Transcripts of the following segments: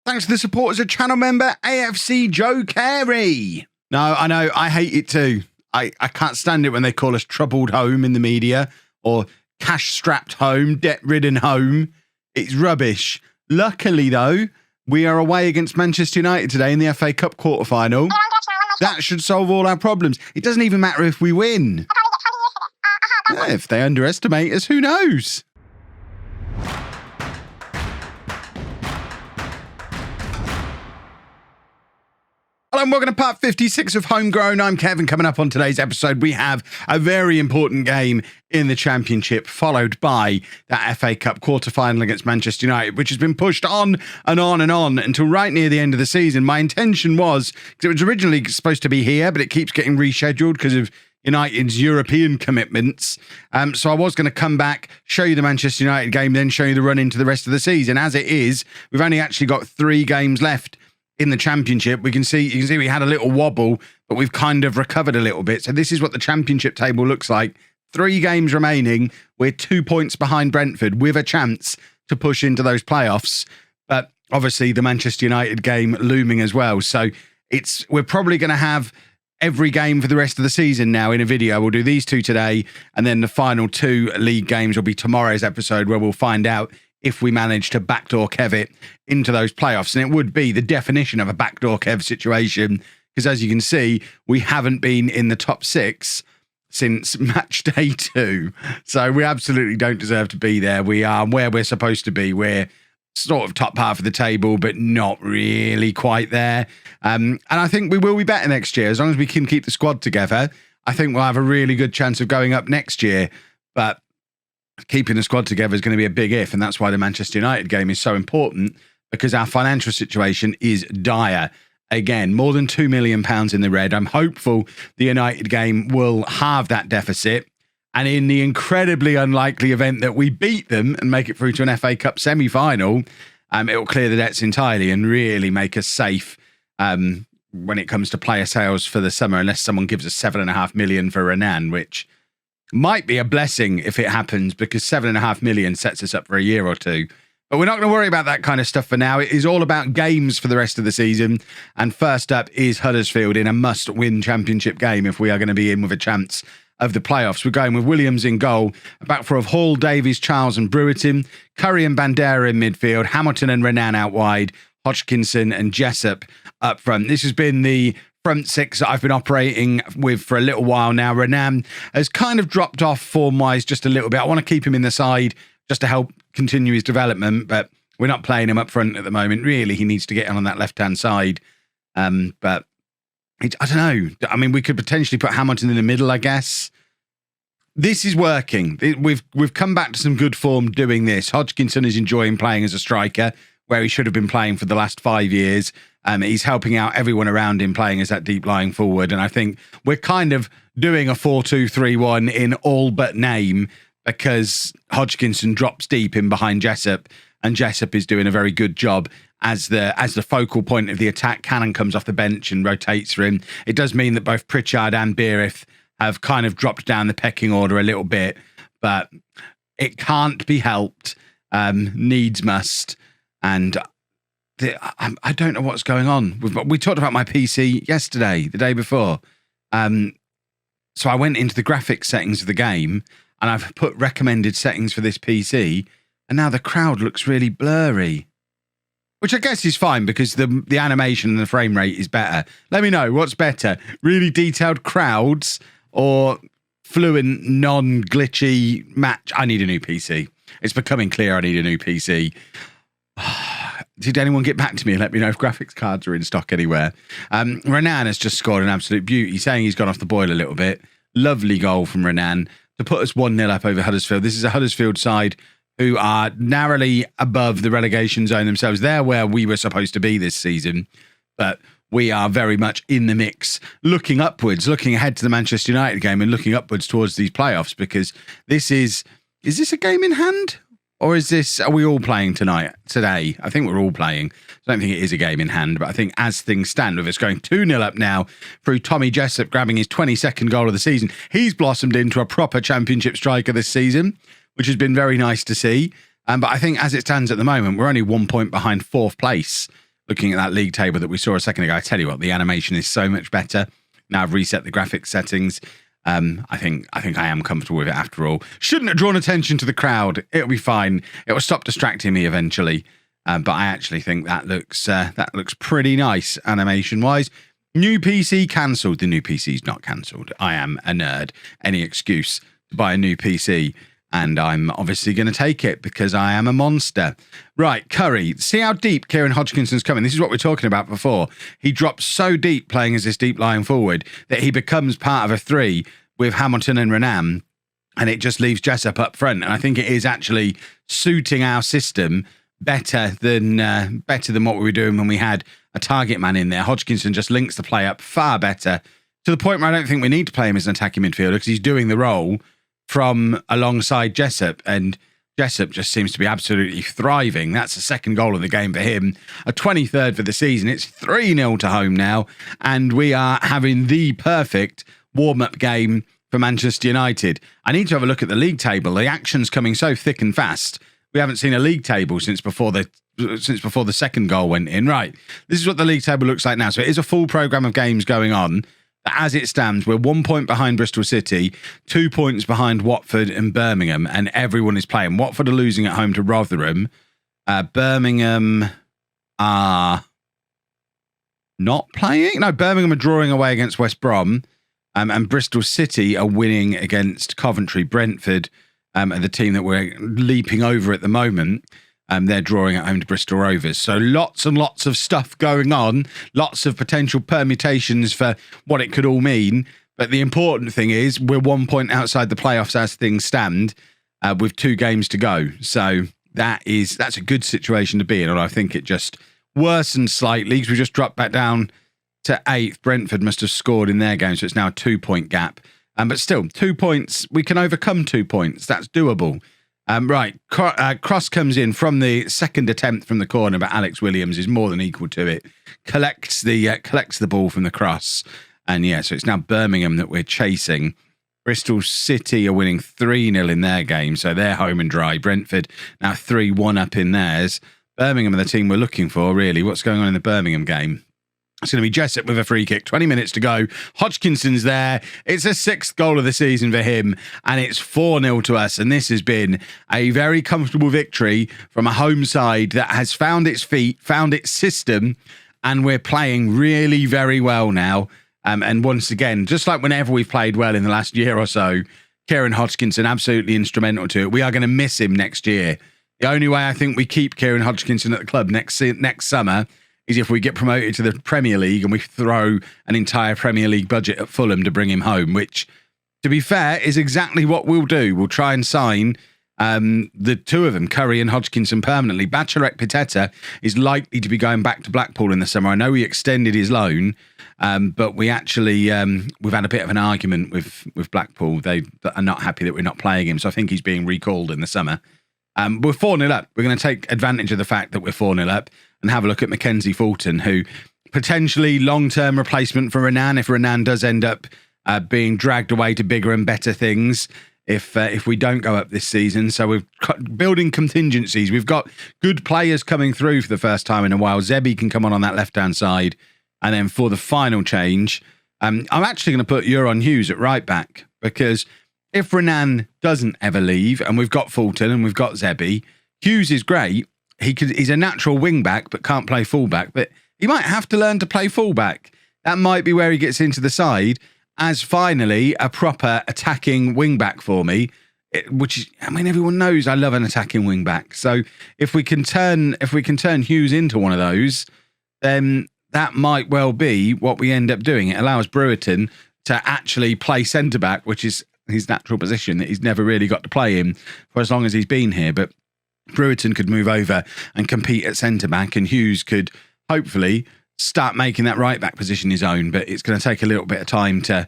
Thanks to the support as a channel member, AFC Joe Carey. No, I know, I hate it too. I can't stand it when they call us troubled home in the media or cash-strapped home, debt-ridden home. It's rubbish. Luckily, though, we are away against Manchester United today in the FA Cup quarter-final. That should solve all our problems. It doesn't even matter if we win. If they underestimate us, who knows? Hello and welcome to part 56 of Homegrown. I'm Kevin. Coming up on today's episode, we have a very important game in the Championship, followed by that FA Cup quarter-final against Manchester United, which has been pushed on and on and on until right near the end of the season. My intention was, because it was originally supposed to be here, but it keeps getting rescheduled because of United's European commitments. So I was going to come back, show you the Manchester United game, then show you the run into the rest of the season. As it is, we've only actually got 3 games left in the Championship. You can see we had a little wobble, but we've kind of recovered a little bit. So this is what the Championship table looks like. 3 games remaining. We're 2 points behind Brentford with a chance to push into those playoffs. But obviously the Manchester United game looming as well. So we're probably going to have every game for the rest of the season now in a video. We'll do these 2 today, and then the final 2 league games will be tomorrow's episode, where we'll find out if we manage to backdoor Kev it into those playoffs. And it would be the definition of a backdoor Kev situation, because as you can see, we haven't been in the top 6 since match day 2. So we absolutely don't deserve to be there. We are where we're supposed to be. We're sort of top half of the table, but not really quite there. And I think we will be better next year. As long as we can keep the squad together, I think we'll have a really good chance of going up next year. But keeping the squad together is going to be a big if, and that's why the Manchester United game is so important, because our financial situation is dire. Again, more than £2 million in the red. I'm hopeful the United game will halve that deficit, and in the incredibly unlikely event that we beat them and make it through to an FA Cup semi-final, it will clear the debts entirely and really make us safe when it comes to player sales for the summer, unless someone gives us $7.5 million for Renan, which might be a blessing if it happens, because $7.5 million sets us up for a year or 2. But we're not going to worry about that kind of stuff for now. It is all about games for the rest of the season. And first up is Huddersfield in a must-win Championship game if we are going to be in with a chance of the playoffs. We're going with Williams in goal, a back four of Hall, Davies, Charles and Brewerton, Curry and Bandera in midfield, Hamilton and Renan out wide, Hodgkinson and Jessup up front. This has been the front 6 that I've been operating with for a little while now. Renan has kind of dropped off form-wise just a little bit. I want to keep him in the side just to help continue his development, but we're not playing him up front at the moment. Really, he needs to get on that left-hand side. But I don't know. I mean, we could potentially put Hamilton in the middle, I guess. This is working. We've come back to some good form doing this. Hodgkinson is enjoying playing as a striker, where he should have been playing for the last 5 years. He's helping out everyone around him playing as that deep lying forward. And I think we're kind of doing a 4-2-3-1 in all but name, because Hodgkinson drops deep in behind Jessup, and Jessup is doing a very good job as the focal point of the attack. Cannon comes off the bench and rotates for him. It does mean that both Pritchard and Beerith have kind of dropped down the pecking order a little bit, but it can't be helped. Needs must. And I don't know what's going on. We talked about my PC yesterday, the day before. So I went into the graphics settings of the game, and I've put recommended settings for this PC, and now the crowd looks really blurry, which I guess is fine because the animation and the frame rate is better. Let me know what's better, really detailed crowds or fluent, non-glitchy match. I need a new PC. It's becoming clear I need a new PC. Did anyone get back to me and let me know if graphics cards are in stock anywhere? Renan has just scored an absolute beauty, saying he's gone off the boil a little bit. Lovely goal from Renan to put us 1-0 up over Huddersfield. This is a Huddersfield side who are narrowly above the relegation zone themselves. They're where we were supposed to be this season, but we are very much in the mix, looking upwards, looking ahead to the Manchester United game and looking upwards towards these playoffs, because this is this a game in hand? Or are we all playing today? I think we're all playing. I don't think it is a game in hand, but I think as things stand, with us going 2-0 up now through Tommy Jessup grabbing his 22nd goal of the season, he's blossomed into a proper Championship striker this season, which has been very nice to see. But I think as it stands at the moment, we're only 1 point behind 4th place, looking at that league table that we saw a second ago. I tell you what, the animation is so much better. Now I've reset the graphics settings. I think I am comfortable with it after all. Shouldn't have drawn attention to the crowd. It'll be fine. It will stop distracting me eventually. But I actually think that looks pretty nice animation-wise. New PC cancelled. The new PC's not cancelled. I am a nerd. Any excuse to buy a new PC. And I'm obviously going to take it because I am a monster. Right, Curry. See how deep Kieran Hodgkinson's coming. This is what we were talking about before. He drops so deep playing as this deep lying forward that he becomes part of a three with Hamilton and Renan. And it just leaves Jessup up front. And I think it is actually suiting our system better than what we were doing when we had a target man in there. Hodgkinson just links the play up far better to the point where I don't think we need to play him as an attacking midfielder because he's doing the role from alongside Jessup, and Jessup just seems to be absolutely thriving. That's the second goal of the game for him, a 23rd for the season. It's 3-0 to Home now, and we are having the perfect warm-up game for Manchester United. I need to have a look at the league table. The action's coming so thick and fast. We haven't seen a league table since before the second goal went in. Right, this is what the league table looks like now. So it is a full programme of games going on. As it stands, we're 1 point behind Bristol City, 2 points behind Watford and Birmingham, and everyone is playing. Watford are losing at home to Rotherham. Birmingham are not playing. No, Birmingham are drawing away against West Brom, and Bristol City are winning against Coventry. Brentford are the team that we're leaping over at the moment. They're drawing at home to Bristol Rovers. So lots and lots of stuff going on. Lots of potential permutations for what it could all mean. But the important thing is we're 1 point outside the playoffs as things stand with 2 games to go. So that's a good situation to be in. And I think it just worsened slightly because we just dropped back down to 8th. Brentford must have scored in their game. So it's now a 2-point gap. But still, 2 points. We can overcome 2 points. That's doable. Right, cross comes in from the second attempt from the corner, but Alex Williams is more than equal to it. Collects the ball from the cross, and yeah, so it's now Birmingham that we're chasing. Bristol City are winning 3-0 in their game, so they're home and dry. Brentford now 3-1 up in theirs. Birmingham are the team we're looking for, really. What's going on in the Birmingham game? It's going to be Jessup with a free kick. 20 minutes to go. Hodgkinson's there. It's a 6th goal of the season for him, and it's 4-0 to us. And this has been a very comfortable victory from a home side that has found its feet, found its system, and we're playing really very well now. And once again, just like whenever we've played well in the last year or so, Kieran Hodgkinson absolutely instrumental to it. We are going to miss him next year. The only way I think we keep Kieran Hodgkinson at the club next summer is if we get promoted to the Premier League and we throw an entire Premier League budget at Fulham to bring him home, which, to be fair, is exactly what we'll do. We'll try and sign the two of them, Curry and Hodgkinson, permanently. Bacharek Piteta is likely to be going back to Blackpool in the summer. I know he extended his loan, but we actually, we've had a bit of an argument with Blackpool. They are not happy that we're not playing him, so I think he's being recalled in the summer. We're 4-0 up. We're going to take advantage of the fact that we're 4-0 up and have a look at Mackenzie Fulton, who potentially long-term replacement for Renan if Renan does end up being dragged away to bigger and better things if we don't go up this season. So we're building contingencies. We've got good players coming through for the first time in a while. Zebi can come on that left-hand side. And then for the final change, I'm actually going to put Euron Hughes at right back, because if Renan doesn't ever leave and we've got Fulton and we've got Zebi, Hughes is great. He's a natural wing back but can't play fullback, but he might have to learn to play fullback. That might be where he gets into the side as finally a proper attacking wing back for me, which, I mean, everyone knows I love an attacking wing back. So if we can turn Hughes into one of those, then that might well be what we end up doing. It allows Brewerton to actually play centre back, which is his natural position that he's never really got to play in for as long as he's been here. But Brewerton could move over and compete at centre-back, and Hughes could hopefully start making that right-back position his own, but it's going to take a little bit of time to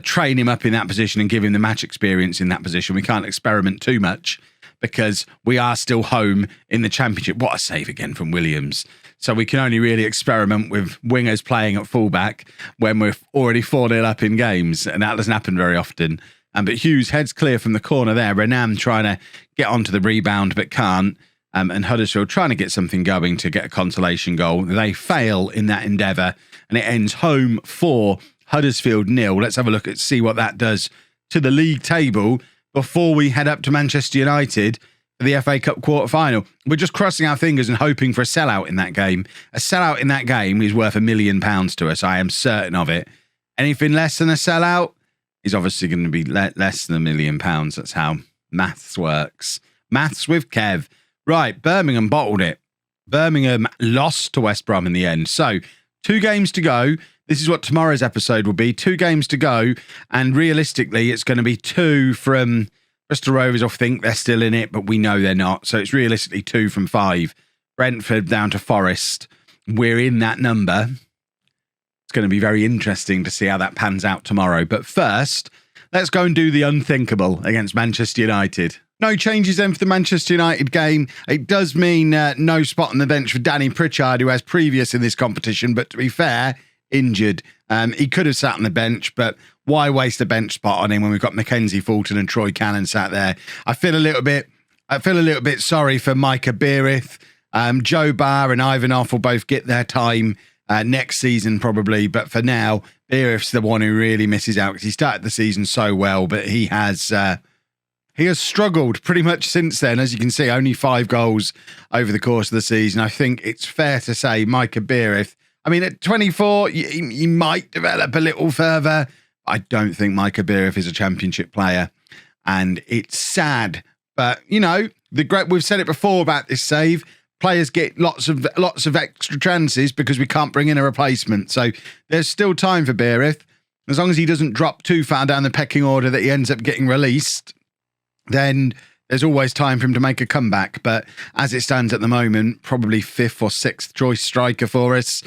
train him up in that position and give him the match experience in that position. We can't experiment too much because we are still home in the Championship. What a save again from Williams. So we can only really experiment with wingers playing at full-back when we're already 4-0 up in games, and that doesn't happen very often. But Hughes heads clear from the corner there. Renan trying to get onto the rebound but can't. and Huddersfield trying to get something going to get a consolation goal. They fail in that endeavour, and it ends Holme 4, Huddersfield 0. Let's have a look at see what that does to the league table before we head up to Manchester United for the FA Cup quarter-final. We're just crossing our fingers and hoping for a sellout in that game. A sellout in that game is worth £1 million to us. I am certain of it. Anything less than a sellout is obviously going to be less than £1 million. That's how maths works. Maths with Kev. Right, Birmingham bottled it. Birmingham lost to West Brom in the end. So, 2 games to go. This is what tomorrow's episode will be. 2 games to go. And realistically, it's going to be 2 from Bristol Rovers. I think they're still in it, but we know they're not. So it's realistically 2 from 5. Brentford down to Forest. We're in that number. It's going to be very interesting to see how that pans out tomorrow. But first, let's go and do the unthinkable against Manchester United. No changes then for the Manchester United game. It does mean no spot on the bench for Danny Pritchard, who has previous in this competition, but to be fair, injured. He could have sat on the bench, but why waste a bench spot on him when we've got Mackenzie Fulton and Troy Cannon sat there? I feel a little bit sorry for Micah Beerith. Joe Barr and Ivanov will both get their time next season probably, but for now, Beerith's the one who really misses out because he started the season so well, but he has struggled pretty much since then. As you can see, only 5 goals over the course of the season. I think it's fair to say Micah Beerith, I mean, at 24, he might develop a little further. I don't think Micah Beerith is a championship player. And it's sad. But, you know, we've said it before about this save. Players get lots of extra chances because we can't bring in a replacement. So there's still time for Beerith. As long as he doesn't drop too far down the pecking order that he ends up getting released, then there's always time for him to make a comeback. But as it stands at the moment, probably 5th or 6th choice striker for us.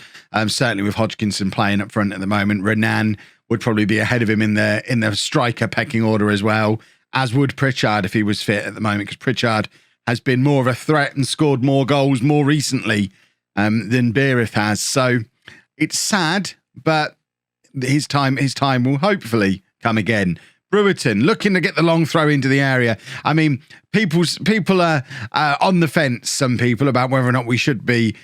Certainly with Hodgkinson playing up front at the moment. Renan would probably be ahead of him in the striker pecking order as well, as would Pritchard if he was fit at the moment, because Pritchard has been more of a threat and scored more goals more recently than Beerith has. So it's sad, but his time will hopefully come again. Brewerton looking to get the long throw into the area. I mean, people are on the fence, some people, about whether or not we should be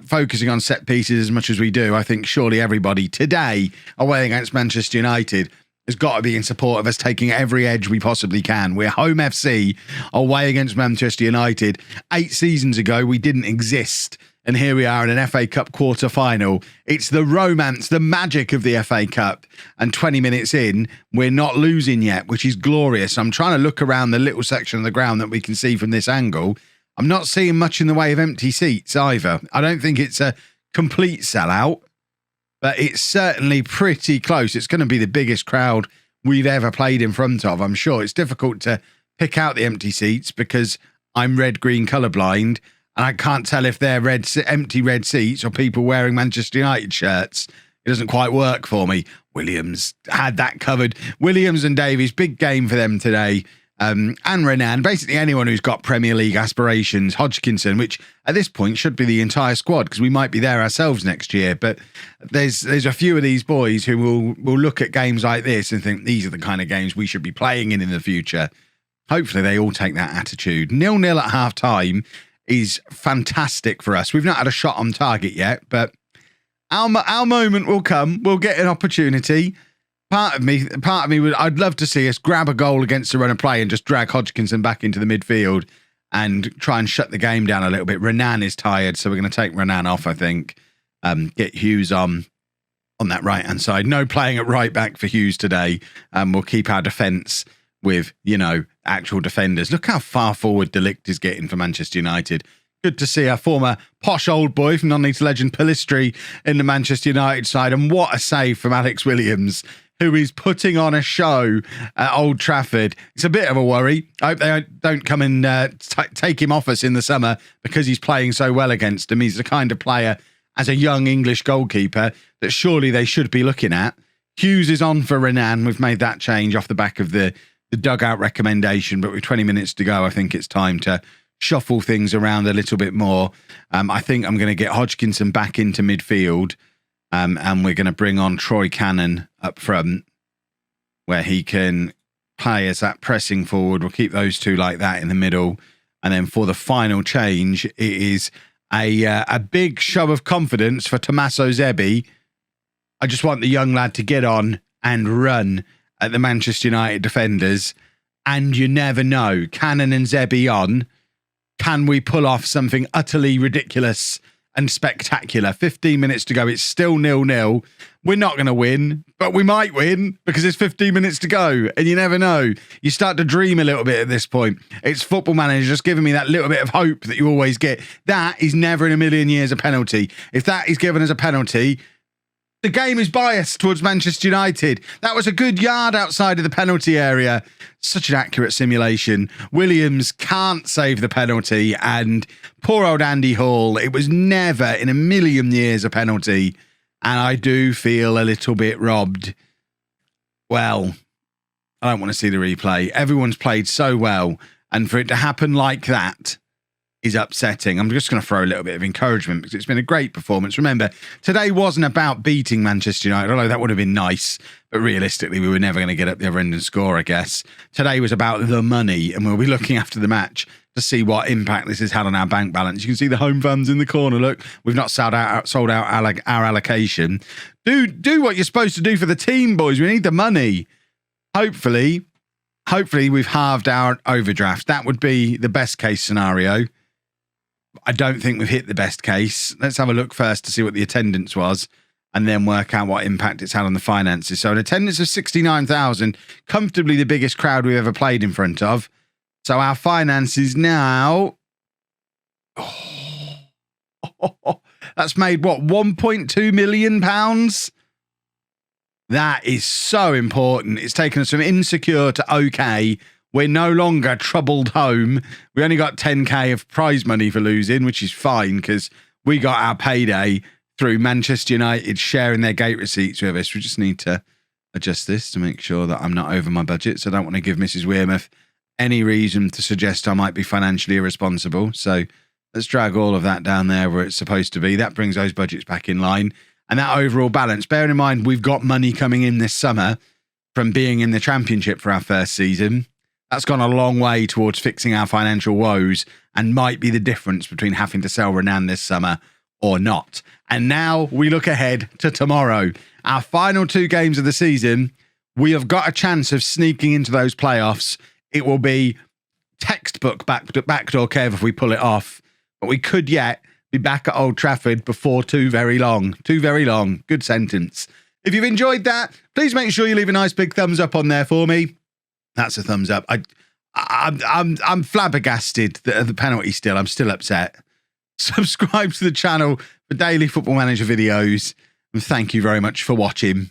focusing on set pieces as much as we do. I think surely everybody today away against Manchester United has got to be in support of us taking every edge we possibly can. We're Holme FC away against Manchester United. 8 seasons ago, we didn't exist. And here we are in an FA Cup quarter-final. It's the romance, the magic of the FA Cup. And 20 minutes in, we're not losing yet, which is glorious. I'm trying to look around the little section of the ground that we can see from this angle. I'm not seeing much in the way of empty seats either. I don't think it's a complete sellout, but it's certainly pretty close. It's going to be the biggest crowd we've ever played in front of, I'm sure. It's difficult to pick out the empty seats because I'm red-green colourblind, and I can't tell if they're empty red seats or people wearing Manchester United shirts. It doesn't quite work for me. Williams had that covered. Williams and Davies, big game for them today. And Renan, basically anyone who's got Premier League aspirations. Hodgkinson, which at this point should be the entire squad because we might be there ourselves next year. But there's a few of these boys who will look at games like this and think these are the kind of games we should be playing in the future. Hopefully they all take that attitude. 0-0 at half-time is fantastic for us. We've not had a shot on target yet, but our moment will come. We'll get an opportunity. Part of me I'd love to see us grab a goal against the run of play and just drag Hodgkinson back into the midfield and try and shut the game down a little bit. Renan is tired, so we're going to take Renan off, I think. Get Hughes on that right-hand side. No playing at right back for Hughes today. We'll keep our defence with, actual defenders. Look how far forward De Ligt is getting for Manchester United. Good to see our former posh old boy from non-league legend Pellistri in the Manchester United side. And what a save from Alex Williams, who is putting on a show at Old Trafford. It's a bit of a worry. I hope they don't come and take him off us in the summer because he's playing so well against them. He's the kind of player, as a young English goalkeeper, that surely they should be looking at. Hughes is on for Renan. We've made that change off the back of the dugout recommendation, but with 20 minutes to go, I think it's time to shuffle things around a little bit more. I think I'm going to get Hodgkinson back into midfield, and we're going to bring on Troy Cannon up front, where he can play as that pressing forward. We'll keep those two like that in the middle. And then for the final change, it is a big show of confidence for Tommaso Zebbi. I just want the young lad to get on and run at the Manchester United defenders. And you never know. Cannon and Zebbi on. Can we pull off something utterly ridiculous and spectacular? 15 minutes to go. It's still 0-0. We're not going to win, but we might win because it's 15 minutes to go. And you never know. You start to dream a little bit at this point. It's Football Manager just giving me that little bit of hope that you always get. That is never in a million years a penalty. If that is given as a penalty, the game is biased towards Manchester United. That was a good yard outside of the penalty area. Such an accurate simulation. Williams can't save the penalty, and poor old Andy Hall, it was never in a million years a penalty, and I do feel a little bit robbed. Well, I don't want to see the replay. Everyone's played so well, and for it to happen like that is upsetting. I'm just going to throw a little bit of encouragement because it's been a great performance. Remember, today wasn't about beating Manchester United, although that would have been nice, but realistically, we were never going to get up the other end and score, I guess. Today was about the money, and we'll be looking after the match to see what impact this has had on our bank balance. You can see the home fans in the corner. Look, we've not sold out our allocation. Do what you're supposed to do for the team, boys. We need the money. Hopefully we've halved our overdraft. That would be the best case scenario. I don't think we've hit the best case. Let's have a look first to see what the attendance was and then work out what impact it's had on the finances. So an attendance of 69,000, comfortably the biggest crowd we've ever played in front of. So our finances now... that's made, what, £1.2 million? That is so important. It's taken us from insecure to okay. We're no longer troubled home. We only got 10k of prize money for losing, which is fine because we got our payday through Manchester United sharing their gate receipts with us. We just need to adjust this to make sure that I'm not over my budget. So I don't want to give Mrs Wearmouth any reason to suggest I might be financially irresponsible. So let's drag all of that down there where it's supposed to be. That brings those budgets back in line. And that overall balance, bearing in mind we've got money coming in this summer from being in the Championship for our first season. That's gone a long way towards fixing our financial woes and might be the difference between having to sell Renan this summer or not. And now we look ahead to tomorrow. Our final 2 games of the season, we have got a chance of sneaking into those playoffs. It will be textbook backdoor Kev if we pull it off. But we could yet be back at Old Trafford before too very long. Too very long. Good sentence. If you've enjoyed that, please make sure you leave a nice big thumbs up on there for me. That's a thumbs up. I'm flabbergasted at the penalty still. I'm still upset. Subscribe to the channel for daily Football Manager videos. And thank you very much for watching.